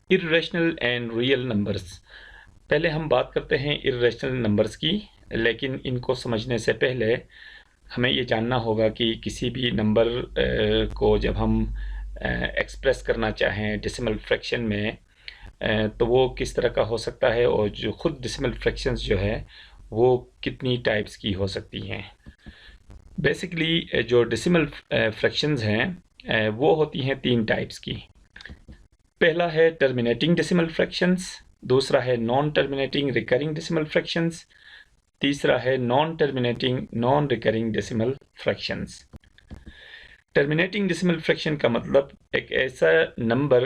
Irrational and real numbers. पहले हम बात करते हैं इर्रेशनल नंबर्स की, लेकिन इनको समझने से पहले हमें ये जानना होगा कि किसी भी नंबर को जब हम एक्सप्रेस करना चाहें डेसिमल फ्रैक्शन में, तो वो किस तरह का हो सकता है, और जो खुद डेसिमल फ्रैक्शंस जो है वो कितनी टाइप्स की हो सकती हैं। बेसिकली जो डेसिमल फ्रैक्शंस हैं वो होती हैं तीन टाइप्स की। पहला है टर्मिनेटिंग डेसिमल फ्रैक्शंस, दूसरा है non terminating recurring decimal fractions, तीसरा है non terminating non recurring decimal fractions. Terminating decimal fraction का मतलब एक ऐसा नंबर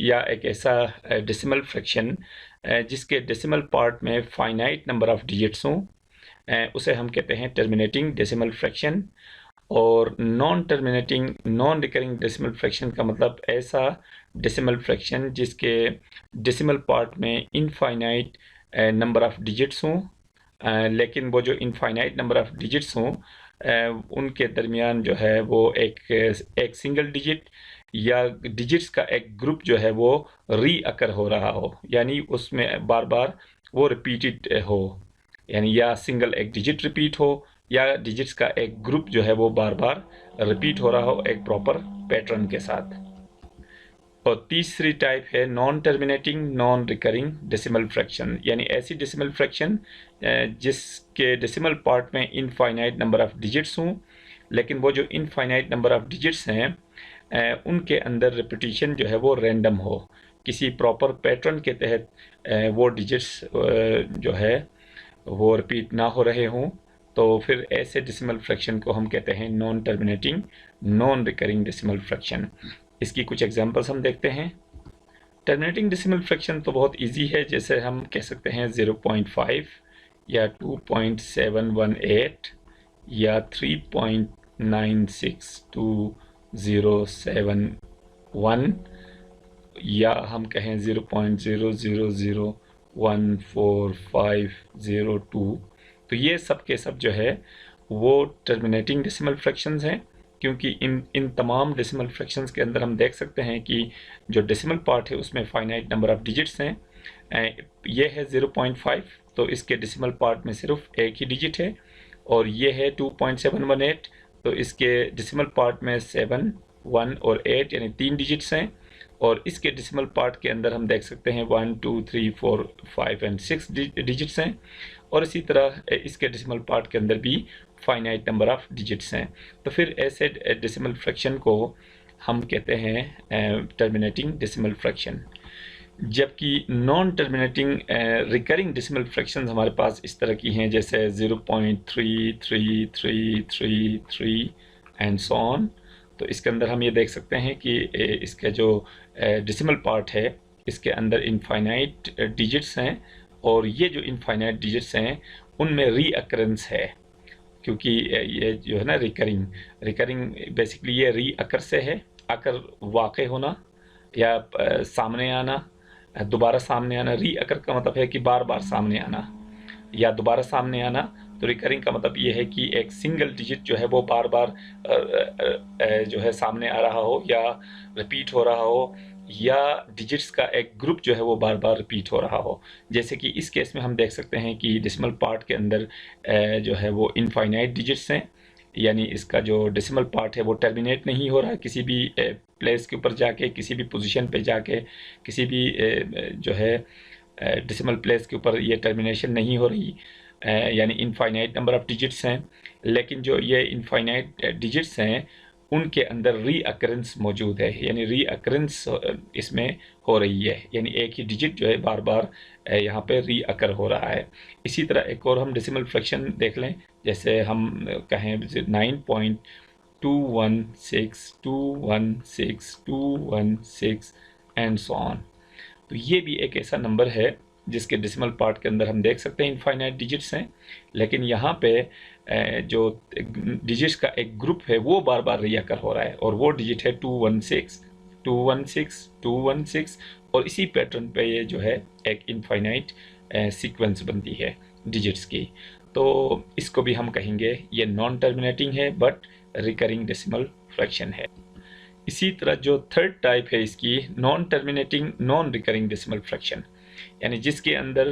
या एक ऐसा डेसिमल फ्रैक्शन जिसके डेसिमल पार्ट में फाइनाइट नंबर ऑफ डिजिट्स हों, उसे हम कहते हैं टर्मिनेटिंग डेसिमल फ्रैक्शन। और non terminating non recurring decimal fraction का मतलब ऐसा डेसिमल फ्रैक्शन जिसके डेसिमल पार्ट में इनफाइनाइट नंबर ऑफ डिजिट्स हों, लेकिन वो जो इनफाइनाइट नंबर ऑफ डिजिट्स हों उनके दरमियान जो है वो एक सिंगल डिजिट या डिजिट्स का एक ग्रुप जो है वो रीअकर हो रहा हो, यानी उसमें बार बार वो रिपीटेड हो, यानी या सिंगल एक डिजिट रिपीट हो या डिजिट्स का एक ग्रुप जो है वो बार बार रिपीट हो रहा हो एक प्रॉपर पैटर्न के साथ। और तीसरी टाइप है non terminating non recurring decimal fraction, यानी ऐसी डेसिमल फ्रैक्शन जिसके डेसिमल पार्ट में इनफाइनाइट नंबर ऑफ डिजिट्स हों, लेकिन वो जो इनफाइनाइट नंबर ऑफ डिजिट्स हैं उनके अंदर रिपीटिशन जो है वो रैंडम हो, किसी प्रॉपर पैटर्न के तहत वो डिजिट्स जो है वो रिपीट ना हो रहे हों, तो फिर ऐसे डेसिमल फ्रैक्शन को हम कहते हैं non terminating non recurring decimal fraction. इसकी कुछ एग्जांपल्स हम देखते हैं। टर्मिनेटिंग डेसिमल फ्रैक्शन तो बहुत इजी है, जैसे हम कह सकते हैं 0.5 या 2.718 या 3.96207 या हम कहें 0.000145502। तो ये सब के सब जो है वो टर्मिनेटिंग डेसिमल फ्रैक्शंस हैं, क्योंकि इन तमाम डेसिमल फ्रैक्शंस के अंदर हम देख सकते हैं कि जो डेसिमल पार्ट है उसमें फाइनाइट नंबर ऑफ डिजिट्स हैं। ये है 0.5, तो इसके डेसिमल पार्ट में सिर्फ एक ही डिजिट है, और ये है 2.718, तो इसके डेसिमल पार्ट में 7, 1 और 8 यानी 3 डिजिट्स हैं, और इसके डेसिमल पार्ट के अंदर हम देख सकते हैं 1, 2, 3, 4, 5 एंड 6 डिजिट्स हैं, और इसी तरह इसके डेसिमल पार्ट के अंदर भी फाइनाइट नंबर ऑफ डिजिट्स हैं। तो फिर ऐसे डेसिमल फ्रैक्शन को हम कहते हैं टर्मिनेटिंग डेसिमल फ्रैक्शन। जबकि non terminating recurring decimal fractions हमारे पास इस तरह की हैं, जैसे 0.333333 एंड सो ऑन। तो इसके अंदर हम ये देख सकते हैं कि इसका जो डेसिमल पार्ट है इसके अंदर इनफाइनाइट डिजिट्स हैं, और ये जो इनफाइनाइट डिजिट्स हैं उनमें रीअकरेंस है, क्योंकि ये जो है ना रिकरिंग रिकरिंग बेसिकली ये रीअकर से है, अकर वाक़ होना या सामने आना, दोबारा सामने आना। रीअकर का मतलब है कि बार बार सामने आना या दोबारा सामने आना। तो रिकरिंग का मतलब ये है कि एक सिंगल डिजिट जो है वो बार बार जो है सामने आ रहा हो या रिपीट हो रहा हो, या डिजिट्स का एक ग्रुप जो है वो बार बार रिपीट हो रहा हो। जैसे कि इस केस में हम देख सकते हैं कि डेसिमल पार्ट के अंदर जो है वो इनफाइनाइट डिजिट्स हैं, यानी इसका जो डेसिमल पार्ट है वो टर्मिनेट नहीं हो रहा है किसी भी प्लेस के ऊपर जाके, किसी भी पोजीशन पे जाके, किसी भी जो है डेसिमल प्लेस के ऊपर ये टर्मिनेशन नहीं हो रही, यानी इनफाइनाइट नंबर ऑफ डिजिट्स हैं। लेकिन जो ये इनफाइनाइट डिजिट्स हैं उनके अंदर रीअकरेंस मौजूद है, यानी रीअकरेंस इसमें हो रही है, यानी एक ही डिजिट जो है बार बार यहाँ पे रीअकर हो रहा है। इसी तरह एक और हम डेसिमल फ्रैक्शन देख लें, जैसे हम कहें 9.216216216 एंड सो ऑन। तो ये भी एक ऐसा नंबर है जिसके डेसिमल पार्ट के अंदर हम देख सकते हैं इनफाइनाइट डिजिट्स हैं, लेकिन यहाँ पे जो डिजिट्स का एक ग्रुप है वो बार बार रीअकर हो रहा है, और वो डिजिट है 216 216 216, और इसी पैटर्न पे ये जो है एक इनफाइनाइट सीक्वेंस बनती है डिजिट्स की। तो इसको भी हम कहेंगे ये नॉन टर्मिनेटिंग है बट रिकरिंग डेसिमल फ्रैक्शन है। इसी तरह जो थर्ड टाइप है इसकी, non terminating non recurring decimal fraction, यानी जिसके अंदर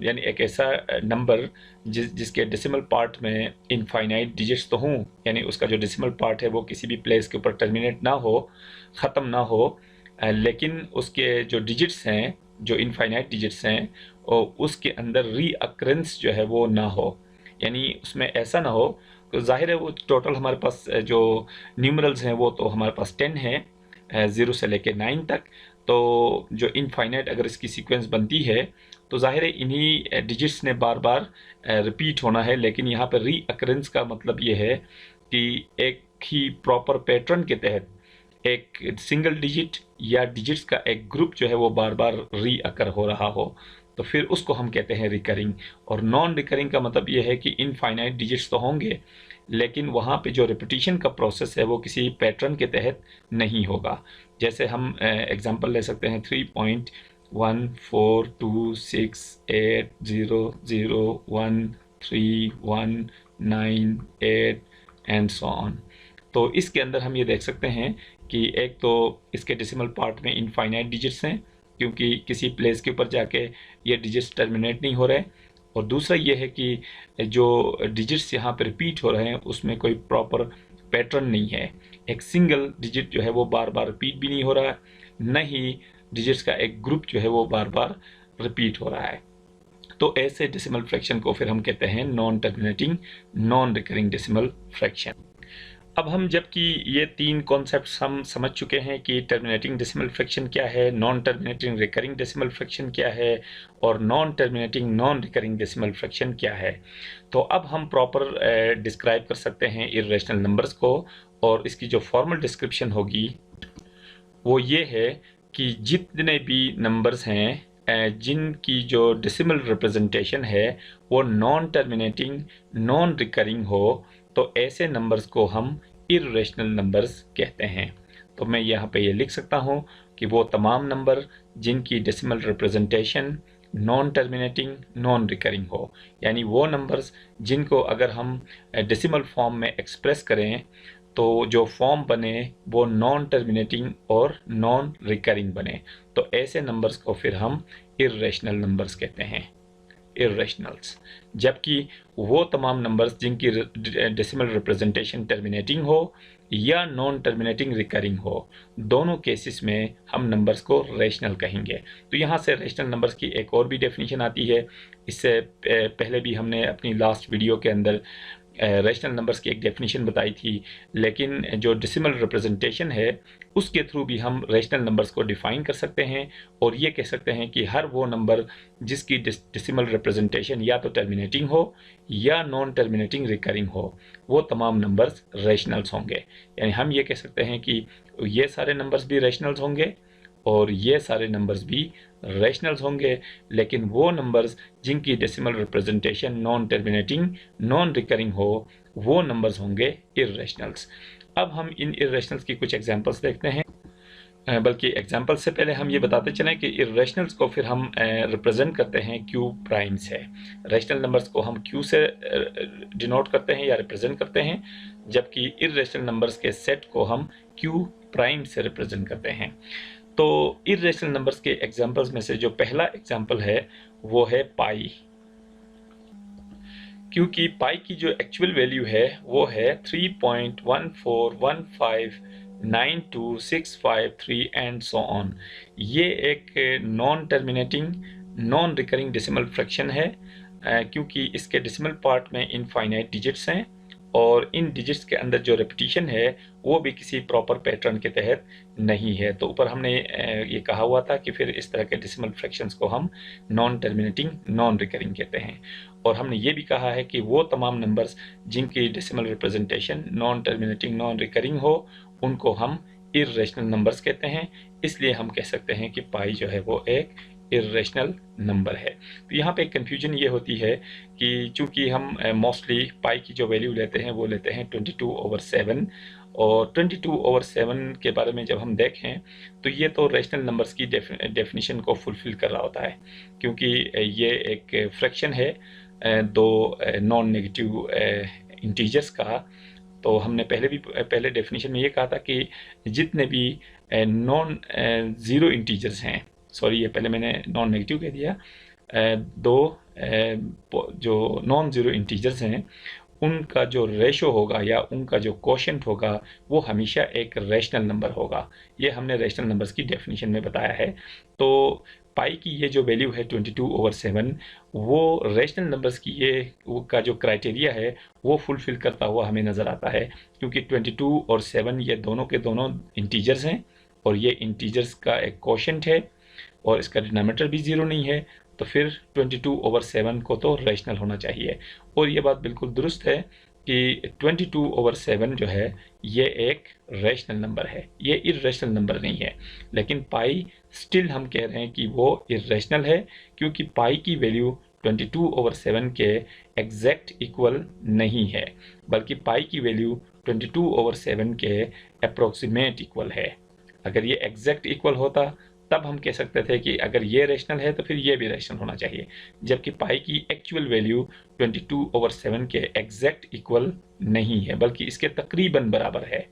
यानी एक ऐसा नंबर जिसके डेसिमल पार्ट में इनफाइनाइट डिजिट्स तो हों, यानी उसका जो डेसिमल पार्ट है वो किसी भी प्लेस के ऊपर टर्मिनेट ना हो, ख़त्म ना हो, लेकिन उसके जो डिजिट्स हैं, जो इनफाइनाइट डिजिट्स हैं, और उसके अंदर रीअक्रेंस जो है वो ना हो, यानी उसमें ऐसा ना हो। तो जाहिर है वो टोटल हमारे पास जो न्यूमरल्स हैं वो तो हमारे पास 10 हैं, 0 से लेके 9 तक। तो जो इनफाइनाइट अगर इसकी सीक्वेंस बनती है तो जाहिर है इन्हीं डिजिट्स ने बार बार रिपीट होना है, लेकिन यहाँ पर रीअकरेंस का मतलब ये है कि एक ही प्रॉपर पैटर्न के तहत एक सिंगल डिजिट या डिजिट्स का एक ग्रुप जो है वो बार बार रीअकर हो रहा हो, तो फिर उसको हम कहते हैं रिकरिंग। और नॉन रिकरिंग का मतलब ये है कि इनफाइनाइट डिजिट्स तो होंगे, लेकिन वहाँ पे जो रिपीटिशन का प्रोसेस है वो किसी पैटर्न के तहत नहीं होगा। जैसे हम एग्जांपल ले सकते हैं 3.142680013198 एंड सो ऑन। तो इसके अंदर हम ये देख सकते हैं कि एक तो इसके डेसिमल पार्ट में इनफाइनाइट डिजिट्स हैं, क्योंकि किसी प्लेस के ऊपर जाके ये डिजिट्स टर्मिनेट नहीं हो रहे, और दूसरा ये है कि जो डिजिट्स यहाँ पर रिपीट हो रहे हैं उसमें कोई प्रॉपर पैटर्न नहीं है, एक सिंगल डिजिट जो है वो बार बार रिपीट भी नहीं हो रहा है, न ही डिजिट्स का एक ग्रुप जो है वो बार बार रिपीट हो रहा है। तो ऐसे डेसिमल फ्रैक्शन को फिर हम कहते हैं non terminating non recurring decimal fraction. अब हम जबकि ये तीन कॉन्सेप्ट्स हम समझ चुके हैं कि टर्मिनेटिंग डेसिमल फ्रैक्शन क्या है, non terminating recurring decimal fraction क्या है, और non terminating non recurring decimal fraction क्या है, तो अब हम प्रॉपर डिस्क्राइब कर सकते हैं इर्रेशनल नंबर्स को। और इसकी जो फॉर्मल डिस्क्रिप्शन होगी वो ये है कि जितने भी नंबर्स हैं जिनकी जो डेसिमल रिप्रेजेंटेशन है वो नॉन टर्मिनेटिंग नॉन रिकरिंग हो, तो ऐसे नंबर्स को हम इर्रेशनल नंबर्स कहते हैं। तो मैं यहाँ पे ये लिख सकता हूँ कि वो तमाम नंबर जिनकी decimal representation non terminating non recurring हो, यानी वो नंबर्स जिनको अगर हम डेसिमल फॉर्म में एक्सप्रेस करें तो जो फॉर्म बने वो नॉन टर्मिनेटिंग और नॉन रिकरिंग बने, तो ऐसे नंबर्स को फिर हम इर्रेशनल नंबर्स कहते हैं, इर्रेशनल्स। जबकि वो तमाम नंबर्स जिनकी डेसिमल रिप्रेजेंटेशन टर्मिनेटिंग हो या नॉन टर्मिनेटिंग रिकरिंग हो, दोनों केसेस में हम नंबर्स को रेशनल कहेंगे। तो यहाँ से रेशनल नंबर्स की एक और भी डेफिनेशन आती है। इससे पहले भी हमने अपनी लास्ट वीडियो के अंदर रेशनल नंबर्स की एक डेफिनेशन बताई थी, लेकिन जो डेसिमल रिप्रेजेंटेशन है उसके थ्रू भी हम रेशनल नंबर्स को डिफ़ाइन कर सकते हैं, और ये कह सकते हैं कि हर वो नंबर जिसकी डेसिमल रिप्रेजेंटेशन या तो टर्मिनेटिंग हो या नॉन टर्मिनेटिंग रिकरिंग हो, वो तमाम नंबर्स रेशनल्स होंगे। यानी हम ये कह सकते हैं कि ये सारे नंबर्स भी रेशनल्स होंगे और ये सारे नंबर्स भी रेशनल्स होंगे, लेकिन वो नंबर्स जिनकी decimal representation non terminating non recurring हो, वो नंबर्स होंगे इर्रेशनल्स। अब हम इन इर्रेशनल्स की कुछ एग्जांपल्स देखते हैं, बल्कि एग्जांपल से पहले हम ये बताते चलें कि इर्रेशनल्स को फिर हम रिप्रेजेंट करते हैं क्यू प्राइम से। रेशनल नंबर्स को हम क्यू से डिनोट करते हैं या रिप्रेजेंट करते हैं, जबकि इर्रेशनल नंबर्स के सेट को हम क्यू प्राइम से रिप्रेजेंट करते हैं। तो इर्रेशनल नंबर्स के एग्जांपल्स में से जो पहला एग्जांपल है वो है पाई, क्योंकि पाई की जो एक्चुअल वैल्यू है वो है 3.141592653 एंड सो ऑन। ये एक non terminating non recurring decimal fraction है, क्योंकि इसके डेसिमल पार्ट में इनफाइनाइट डिजिट्स हैं और इन डिजिट्स के अंदर जो रेपिटेशन है वो भी किसी प्रॉपर पैटर्न के तहत नहीं है। तो ऊपर हमने ये कहा हुआ था कि फिर इस तरह के डेसिमल फ्रैक्शंस को हम नॉन टर्मिनेटिंग नॉन रिकरिंग कहते हैं, और हमने ये भी कहा है कि वो तमाम नंबर्स जिनकी decimal representation non terminating non recurring हो उनको हम इर्रेशनल नंबर्स कहते हैं। इसलिए हम कह सकते हैं कि पाई जो है वो एक इर्रेशनल नंबर है। तो यहाँ पे एक कन्फ्यूजन ये होती है कि चूंकि हम मोस्टली पाई की जो वैल्यू लेते हैं वो लेते हैं 22/7, और 22/7 के बारे में जब हम देखें तो ये तो रेशनल नंबर्स की डेफिनेशन को फुलफिल कर रहा होता है, क्योंकि ये एक फ्रैक्शन है दो नॉन नेगेटिव इंटीजर्स का, तो हमने पहले डेफिनेशन में ये कहा था कि जितने भी नॉन ज़ीरो इंटीजर्स हैं, सॉरी ये पहले मैंने नॉन नेगेटिव कह दिया, जो नॉन ज़ीरो इंटीजर्स हैं उनका जो रेशो होगा या उनका जो कोशेंट होगा वो हमेशा एक रैशनल नंबर होगा। ये हमने रैशनल नंबर्स की डेफिनेशन में बताया है। तो पाई की ये जो वैल्यू है 22/7 वो रैशनल नंबर्स की का जो क्राइटेरिया है वो फुलफिल करता हुआ हमें नज़र आता है, क्योंकि 22 और 7 ये दोनों के दोनों इंटीजर्स हैं और ये इंटीजर्स का एक कोशेंट है और इसका डिनोमिनेटर भी ज़ीरो नहीं है, तो फिर 22/7 को तो रैशनल होना चाहिए। और ये बात बिल्कुल दुरुस्त है कि 22/7 जो है ये एक रैशनल नंबर है, ये इर्रेशनल नंबर नहीं है। लेकिन पाई स्टिल हम कह रहे हैं कि वो इर्रेशनल है, क्योंकि पाई की वैल्यू 22/7 के एग्जैक्ट इक्वल नहीं है, बल्कि पाई की वैल्यू 22/7 के अप्रोक्सीमेट इक्वल है। अगर ये एग्जैक्ट इक्वल होता तब हम कह सकते थे कि अगर ये रैशनल है तो फिर ये भी रैशनल होना चाहिए, जबकि पाई की एक्चुअल वैल्यू 22/7 के एग्जैक्ट इक्वल नहीं है, बल्कि इसके तकरीबन बराबर है।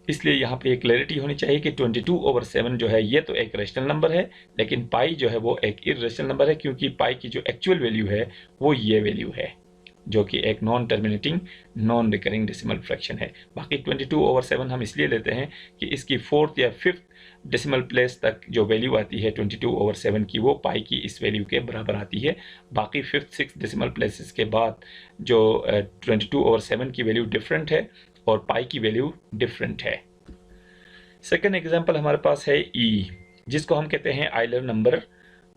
इसलिए यहाँ पे एक क्लैरिटी होनी चाहिए कि 22/7 जो है ये तो एक रैशनल नंबर है, लेकिन पाई जो है वो एक इर्रेशनल नंबर है, क्योंकि पाई की जो एक्चुअल वैल्यू है वो ये वैल्यू है, जो कि एक non terminating non recurring decimal fraction है। बाकी 22/7 हम इसलिए लेते हैं कि इसकी 4th या 5th डेसिमल प्लेस तक जो वैल्यू आती है 22/7 की वो पाई की इस वैल्यू के बराबर आती है। बाकी 5th 6th डेसिमल प्लेसेस के बाद जो 22/7 की वैल्यू डिफरेंट है और पाई की वैल्यू डिफरेंट है। सेकेंड एग्जाम्पल हमारे पास है ई, जिसको हम कहते हैं आइलर नंबर,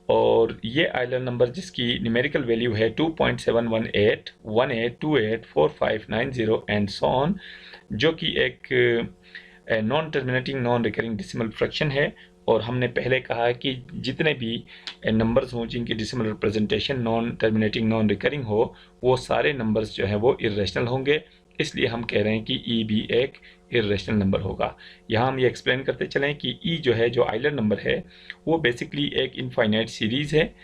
और ये आइलर नंबर जिसकी न्यूमेरिकल वैल्यू है 2.718, 18, 28, 45, 90 एंड सो ऑन, जो कि एक non terminating non recurring decimal fraction है। और हमने पहले कहा कि जितने भी नंबर्स हों जिनकी decimal representation non terminating non recurring हो, वो सारे नंबर्स जो हैं वो इर्रेशनल होंगे। इसलिए हम कह रहे हैं कि ई भी एक इर्रेशनल नंबर होगा। यहाँ हम ये एक्सप्लेन करते चलें कि ई जो है, जो आइलर नंबर है, वो बेसिकली एक इनफाइनाइट सीरीज़ है,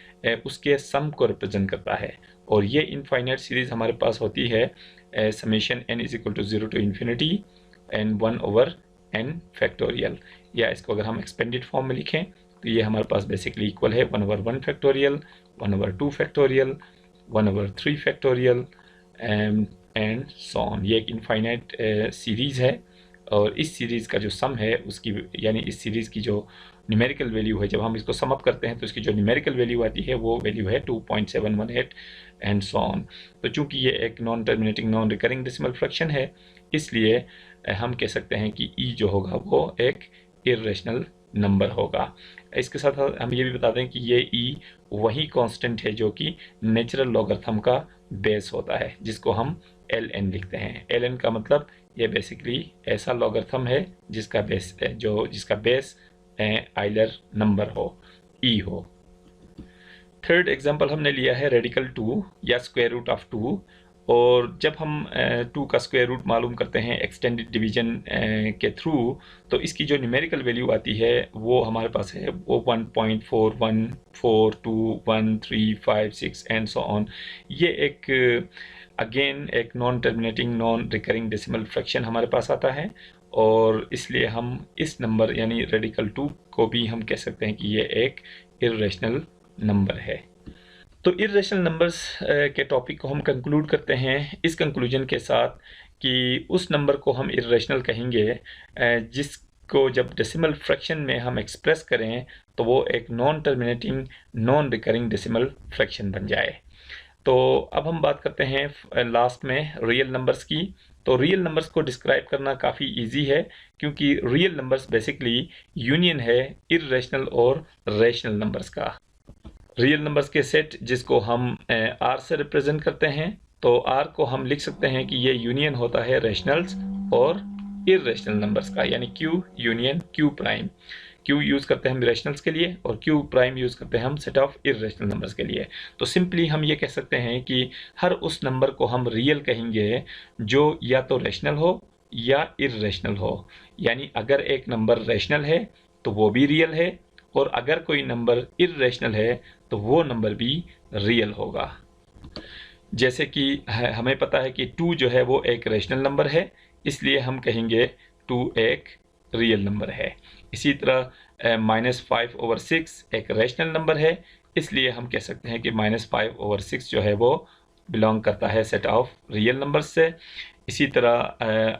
उसके सम को रिप्रेजेंट करता है। और ये इनफाइनाइट सीरीज़ हमारे पास होती है summation n = 0 to infinity n 1/n factorial, या इसको अगर हम एक्सपेंडेड फॉर्म में लिखें तो ये हमारे पास बेसिकली इक्वल है 1/1 factorial, 1/2 factorial, 1/3 factorial and so on. ये एक इनफाइनाइट सीरीज़ है और इस सीरीज़ का जो सम है उसकी, यानी इस सीरीज़ की जो न्यूमेरिकल वैल्यू है, जब हम इसको सम अप करते हैं तो इसकी जो न्यूमेरिकल वैल्यू आती है वो वैल्यू है 2.718 एंड सो ऑन। तो चूंकि ये एक non terminating non recurring decimal fraction है, इसलिए हम कह सकते हैं कि ई जो होगा वो एक इर्रेशनल नंबर होगा। इसके साथ हम ये भी बता दें कि ये ई वही कांस्टेंट है जो कि नेचुरल लॉगरिथम का बेस होता है, जिसको हम ln लिखते हैं। ln का मतलब ये बेसिकली ऐसा लॉगरिथम है जिसका बेस आइलर नंबर हो, ई हो। थर्ड एग्जांपल हमने लिया है रेडिकल 2 या स्क्वायर रूट ऑफ 2, और जब हम 2 का स्क्वायर रूट मालूम करते हैं एक्सटेंडेड डिवीजन के थ्रू, तो इसकी जो न्यूमेरिकल वैल्यू आती है वो हमारे पास है वो 1.41421356 एंड सो ऑन। ये एक अगेन एक non terminating non recurring decimal fraction हमारे पास आता है, और इसलिए हम इस नंबर यानी रेडिकल 2 को भी हम कह सकते हैं कि ये एक इर्रेशनल नंबर है। तो इर्रेशनल नंबर्स के टॉपिक को हम कंक्लूड करते हैं इस कंक्लूजन के साथ कि उस नंबर को हम इर्रेशनल कहेंगे जिसको जब डेसिमल फ्रैक्शन में हम एक्सप्रेस करें तो वो एक non terminating non recurring decimal fraction बन जाए। तो अब हम बात करते हैं लास्ट में रियल नंबर्स की। तो रियल नंबर्स को डिस्क्राइब करना काफ़ी इजी है, क्योंकि रियल नंबर्स बेसिकली यूनियन है इर्रेशनल और रैशनल नंबर्स का। रियल नंबर्स के सेट जिसको हम R से रिप्रेजेंट करते हैं, तो R को हम लिख सकते हैं कि ये यूनियन होता है रैशनल्स और इर्रेशनल नंबर्स का, यानी Q union Q prime. Q use करते हैं हम रैशनल्स के लिए और Q प्राइम यूज़ करते हैं हम सेट ऑफ इर्रेशनल नंबर्स के लिए। तो सिंपली हम ये कह सकते हैं कि हर उस नंबर को हम रियल कहेंगे जो या तो रैशनल हो या इर्रेशनल हो। यानी अगर एक नंबर रैशनल है तो वो भी रियल है, और अगर कोई नंबर इर्रेशनल है तो वो नंबर भी रियल होगा। जैसे कि हमें पता है कि 2 जो है वो एक रेशनल नंबर है, इसलिए हम कहेंगे 2 एक रियल नंबर है। इसी तरह -5/6 एक रेशनल नंबर है, इसलिए हम कह सकते हैं कि -5/6 जो है वो बिलोंग करता है सेट ऑफ रियल नंबर्स से। इसी तरह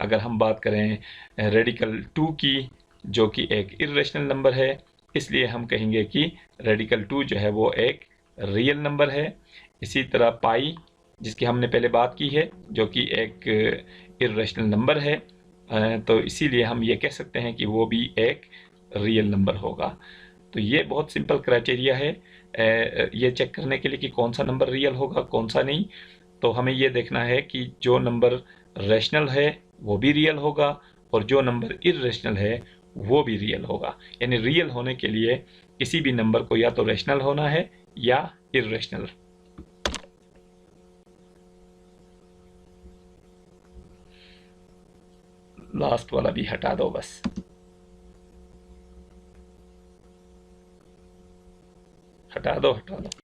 अगर हम बात करें रेडिकल 2 की, जो कि एक इर्रेशनल नंबर है, इसलिए हम कहेंगे कि रेडिकल 2 जो है वो एक रियल नंबर है। इसी तरह पाई, जिसकी हमने पहले बात की है, जो कि एक इर्रेशनल नंबर है, तो इसीलिए हम ये कह सकते हैं कि वो भी एक रियल नंबर होगा। तो ये बहुत सिंपल क्राइटेरिया है ये चेक करने के लिए कि कौन सा नंबर रियल होगा कौन सा नहीं। तो हमें ये देखना है कि जो नंबर रैशनल है वो भी रियल होगा और जो नंबर इर्रेशनल है वो भी रियल होगा। यानी रियल होने के लिए किसी भी नंबर को या तो रैशनल होना है या इर्रेशनल। लास्ट वाला भी हटा दो बस, हटा दो हटा दो।